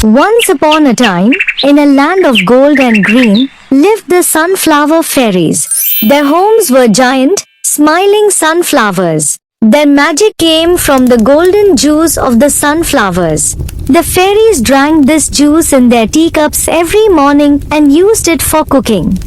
Once upon a time, in a land of gold and green, lived the Sunflower Fairies. Their homes were giant, smiling sunflowers. Their magic came from the golden juice of the sunflowers. The fairies drank this juice in their teacups every morning and used it for cooking.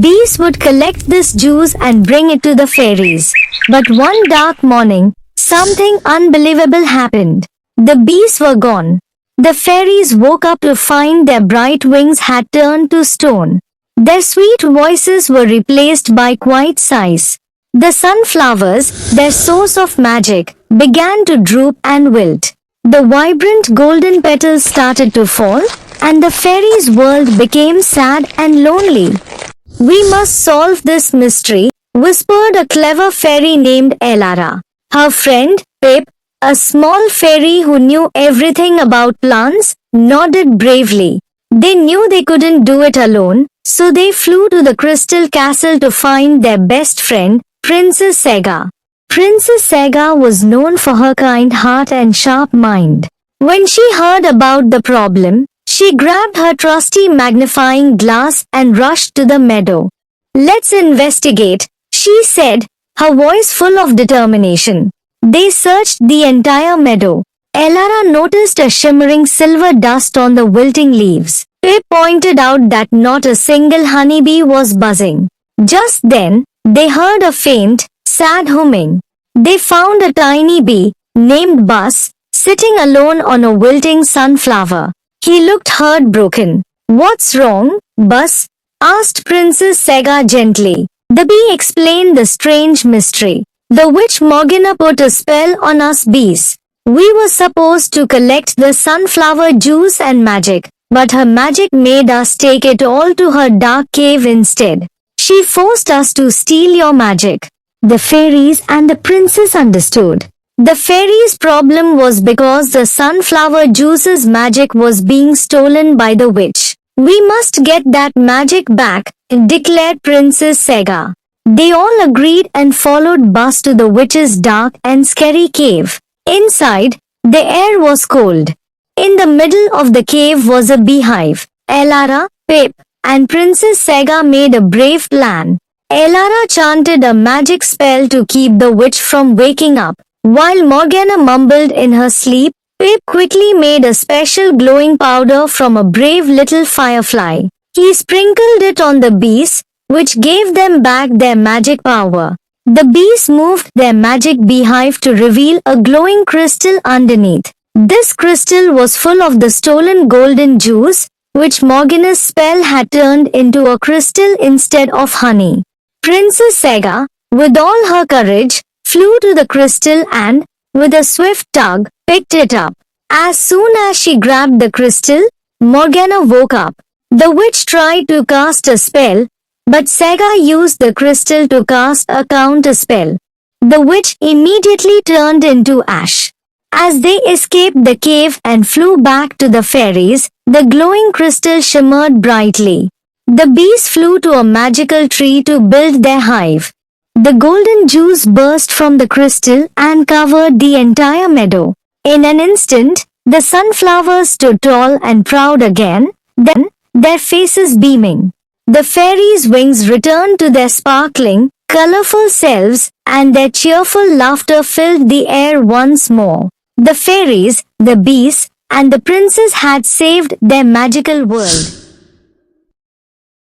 Bees would collect this juice and bring it to the fairies. But one dark morning, something unbelievable happened. The bees were gone. The fairies woke up to find their bright wings had turned to stone. Their sweet voices were replaced by quiet sighs. The sunflowers, their source of magic, began to droop and wilt. The vibrant golden petals started to fall, and the fairies' world became sad and lonely. "We must solve this mystery," whispered a clever fairy named Elara. Her friend, Pip, a small fairy who knew everything about plants, nodded bravely. They knew they couldn't do it alone, so they flew to the crystal castle to find their best friend, Princess Saiga. Princess Saiga was known for her kind heart and sharp mind. When she heard about the problem, she grabbed her trusty magnifying glass and rushed to the meadow. "Let's investigate," she said, her voice full of determination. They searched the entire meadow. Elara noticed a shimmering silver dust on the wilting leaves. Pip pointed out that not a single honeybee was buzzing. Just then, they heard a faint, sad humming. They found a tiny bee, named Buzz, sitting alone on a wilting sunflower. He looked heartbroken. "What's wrong, Buzz?" asked Princess Saiga gently. The bee explained the strange mystery. "The witch Morgana put a spell on us bees. We were supposed to collect the sunflower juice and magic, but her magic made us take it all to her dark cave instead. She forced us to steal your magic." The fairies and the princess understood. The fairies' problem was because the sunflower juice's magic was being stolen by the witch. "We must get that magic back," declared Princess Saiga. They all agreed and followed Buzz to the witch's dark and scary cave. Inside, the air was cold. In the middle of the cave was a beehive. Elara, Pip, and Princess Saiga made a brave plan. Elara chanted a magic spell to keep the witch from waking up. While Morgana mumbled in her sleep, Pip quickly made a special glowing powder from a brave little firefly. He sprinkled it on the bees, which gave them back their magic power. The bees moved their magic beehive to reveal a glowing crystal underneath. This crystal was full of the stolen golden juice, which Morgana's spell had turned into a crystal instead of honey. Princess Saiga, with all her courage, flew to the crystal and, with a swift tug, picked it up. As soon as she grabbed the crystal, Morgana woke up. The witch tried to cast a spell, but Saiga used the crystal to cast a counter spell. The witch immediately turned into ash. As they escaped the cave and flew back to the fairies, the glowing crystal shimmered brightly. The bees flew to a magical tree to build their hive. The golden juice burst from the crystal and covered the entire meadow. In an instant, the sunflowers stood tall and proud again, then, their faces beaming. The fairies' wings returned to their sparkling, colorful selves, and their cheerful laughter filled the air once more. The fairies, the bees, and the princess had saved their magical world.